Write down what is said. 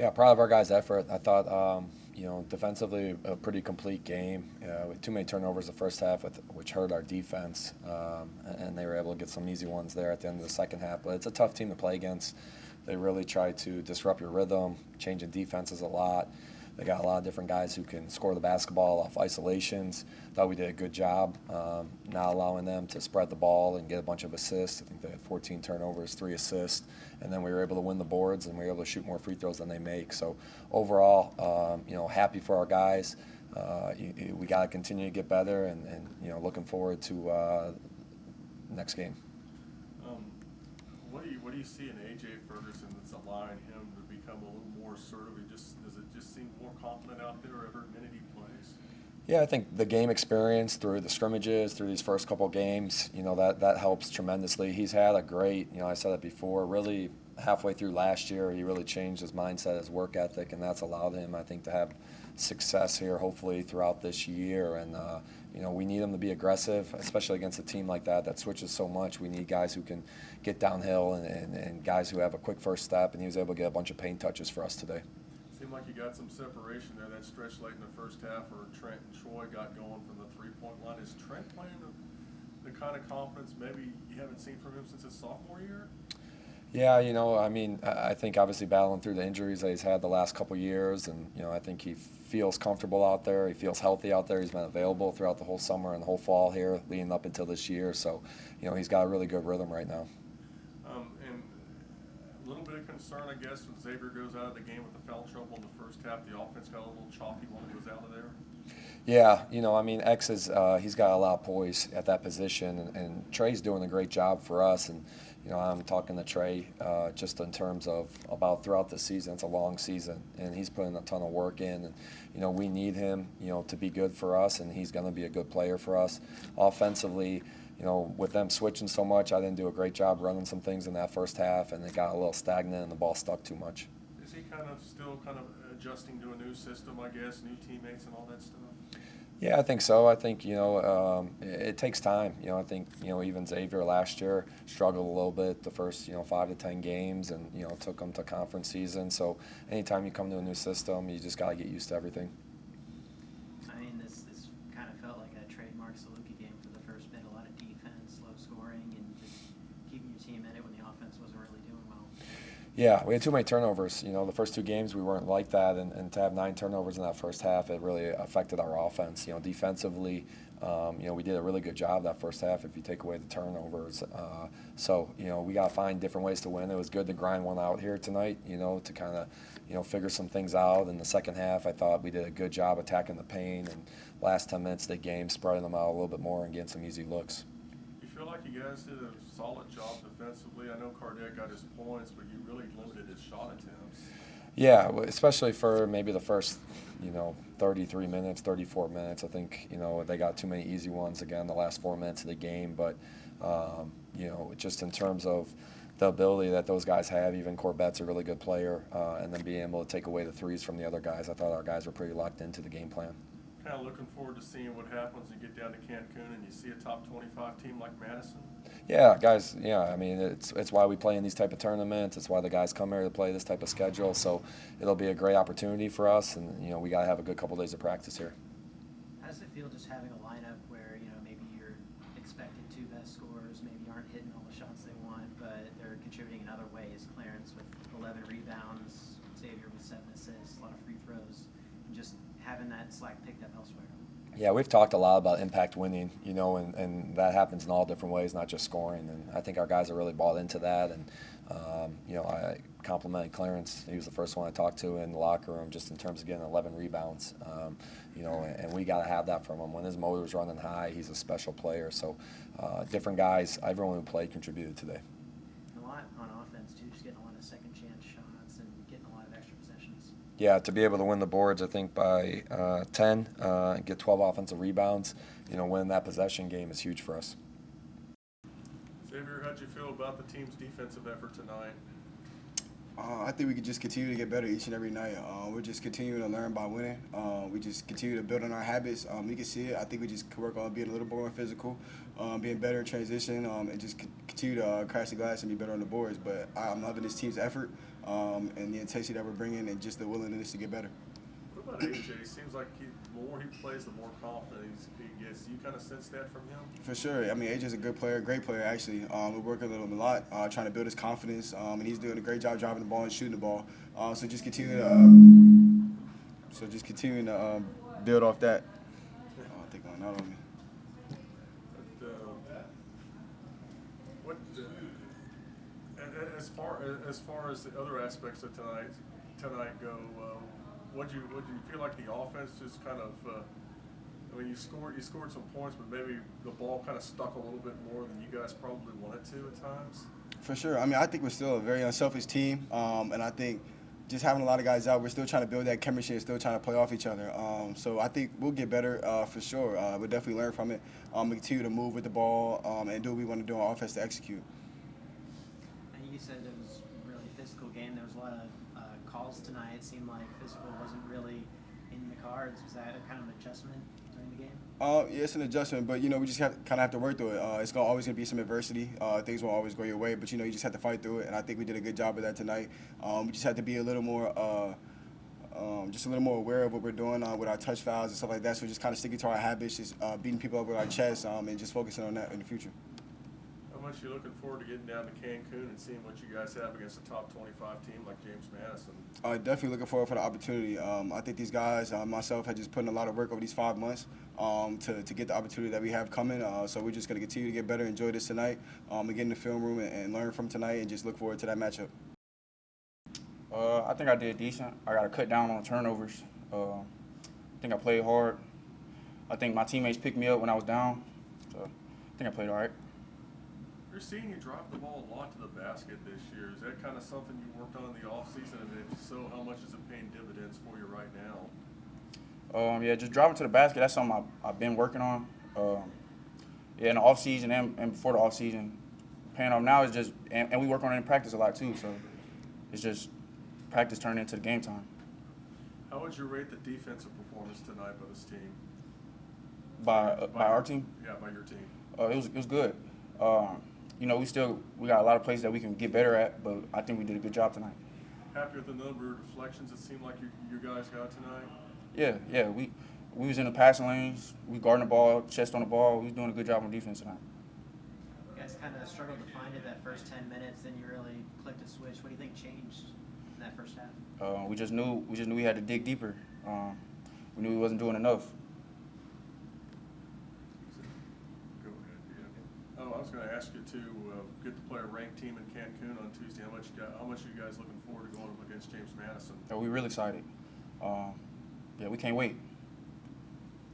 Yeah, proud of our guys' effort. I thought, defensively, a pretty complete game. With too many turnovers the first half, which hurt our defense, and they were able to get some easy ones there at the end of the second half. But it's a tough team to play against. They really try to disrupt your rhythm, changing defenses a lot. They got a lot of different guys who can score the basketball off isolations. Thought we did a good job not allowing them to spread the ball and get a bunch of assists. I think they had 14 turnovers, 3 assists, and then we were able to win the boards and we were able to shoot more free throws than they make. So overall, happy for our guys. We got to continue to get better, and looking forward to next game. What do you see in A.J. Ferguson that's allowing him to become a little more assertive? Does it just seem more confident out there every minute he plays? Yeah, I think the game experience through the scrimmages, through these first couple games, that helps tremendously. He's had a great, I said it before, really halfway through last year, he really changed his mindset, his work ethic, and that's allowed him, I think, to have success here, hopefully, throughout this year. And, we need him to be aggressive, especially against a team like that switches so much. We need guys who can get downhill and guys who have a quick first step, and he was able to get a bunch of paint touches for us today. Seemed like you got some separation there. That stretch late in the first half where Trent and Troy got going from the three-point line. Is Trent playing the kind of confidence maybe you haven't seen from him since his sophomore year? Yeah, I think obviously battling through the injuries that he's had the last couple years, and I think he feels comfortable out there. He feels healthy out there. He's been available throughout the whole summer and the whole fall here, leading up until this year. So, he's got a really good rhythm right now. And a little bit of concern, I guess, when Xavier goes out of the game with the foul trouble in the first half. The offense got a little choppy when he was out of there. Yeah, X is he's got a lot of poise at that position, and Trey's doing a great job for us. And I'm talking to Trey just in terms of about throughout the season. It's a long season, and he's putting a ton of work in. And we need him, to be good for us, and he's going to be a good player for us. Offensively, with them switching so much, I didn't do a great job running some things in that first half, and it got a little stagnant, and the ball stuck too much. Is he still adjusting to a new system, I guess, new teammates and all that stuff? Yeah, I think so. I think, it takes time. I think, even Xavier last year struggled a little bit the first, 5 to 10 games, and, took them to conference season. So anytime you come to a new system, you just got to get used to everything. I mean, this kind of felt like a trademark Saluki game for the first bit. A lot of defense, low scoring, and just keeping your team in it when the offense wasn't really doing well. Yeah, we had too many turnovers. The first 2 games we weren't like that, and to have 9 turnovers in that first half, it really affected our offense. Defensively, we did a really good job that first half if you take away the turnovers. So, we got to find different ways to win. It was good to grind one out here tonight, to kind of, figure some things out. In the second half, I thought we did a good job attacking the paint, and last 10 minutes of the game, spreading them out a little bit more and getting some easy looks. You feel like you guys did a solid job defensively? I know Cardette got his points, but you really limited his shot attempts. Yeah, especially for maybe the first, 33 minutes, 34 minutes. I think, they got too many easy ones again the last 4 minutes of the game. But, just in terms of the ability that those guys have, even Corbett's a really good player, and then being able to take away the threes from the other guys, I thought our guys were pretty locked into the game plan. Kind of looking forward to seeing what happens when you get down to Cancun and you see a top 25 team like Madison. Yeah, guys. Yeah, I mean, it's why we play in these type of tournaments. It's why the guys come here to play this type of schedule. So it'll be a great opportunity for us, and we got to have a good couple days of practice here. How does it feel just having a lineup where maybe your expected 2 best scorers maybe aren't hitting all the shots they want, but they're contributing in other ways? Clarence with 11 rebounds, Xavier with 7 assists, a lot of free throws, and just having that slack picked up elsewhere. Yeah, we've talked a lot about impact winning, and that happens in all different ways, not just scoring. And I think our guys are really bought into that. And, I complimented Clarence. He was the first one I talked to in the locker room just in terms of getting 11 rebounds. And we got to have that from him. When his motor's running high, he's a special player. So different guys, everyone who played contributed today. A lot on offense, too, just getting a lot of second chance shots and getting a lot of extra possessions. Yeah, to be able to win the boards, I think, by 10, get 12 offensive rebounds, winning that possession game is huge for us. Xavier, how'd you feel about the team's defensive effort tonight? I think we could just continue to get better each and every night. We're just continuing to learn by winning. We just continue to build on our habits. We can see it. I think we just work on being a little more physical, being better in transition, and just continue to crash the glass and be better on the boards. But I'm loving this team's effort. and the intensity that we're bringing and just the willingness to get better. What about AJ? It seems like the more he plays, the more confident he gets. Do you kind of sense that from him? For sure. I mean, AJ's a good player, great player, actually. We're working with him a lot, trying to build his confidence, and he's doing a great job driving the ball and shooting the ball. So just continue to build off that. I think going out on me. But, as far as the other aspects of tonight go, what do you feel like the offense just kind of? I mean, you scored some points, but maybe the ball kind of stuck a little bit more than you guys probably wanted to at times. For sure. I mean, I think we're still a very unselfish team, and I think just having a lot of guys out, we're still trying to build that chemistry and still trying to play off each other. So I think we'll get better for sure. We'll definitely learn from it. We continue to move with the ball and do what we want to do on offense to execute. And you said it was a really physical game. There was a lot of calls tonight. It seemed like physical wasn't really in the cards. Was that a kind of an adjustment during the game? Yeah, it's an adjustment, but we just kind of have to work through it. It's always going to be some adversity. Things won't always go your way, but you just have to fight through it. And I think we did a good job of that tonight. We just have to be a little more, aware of what we're doing with our touch fouls and stuff like that. So just kind of sticking to our habits, just beating people up with our chest, and just focusing on that in the future. How much are you looking forward to getting down to Cancun and seeing what you guys have against a top 25 team like James Madison? Definitely looking forward for the opportunity. I think these guys, myself, have just put in a lot of work over these 5 months to get the opportunity that we have coming. So we're just going to continue to get better, enjoy this tonight, and get in the film room and learn from tonight and just look forward to that matchup. I think I did decent. I got to cut down on the turnovers. I think I played hard. I think my teammates picked me up when I was down. So I think I played all right. You're seeing you drop the ball a lot to the basket this year. Is that kind of something you worked on in the offseason? And if so, how much is it paying dividends for you right now? Yeah, just driving to the basket, that's something I've been working on. In the offseason and before the offseason. Paying off now is just, and we work on it in practice a lot too, so it's just practice turned into the game time. How would you rate the defensive performance tonight by this team? By our team? Yeah, by your team. It was good. We got a lot of places that we can get better at, but I think we did a good job tonight. Happy with the number of deflections it seemed like you guys got tonight? Yeah. We was in the passing lanes. We guarding the ball, chest on the ball. We was doing a good job on defense tonight. You guys kind of struggled to find it that first 10 minutes, then you really clicked a switch. What do you think changed in that first half? We just knew we had to dig deeper. We knew we wasn't doing enough. Go ahead, yeah. Oh, I was going to ask you to get to play a ranked team in Cancun on Tuesday. How much are you guys looking forward to going up against James Madison? We're really excited. We can't wait.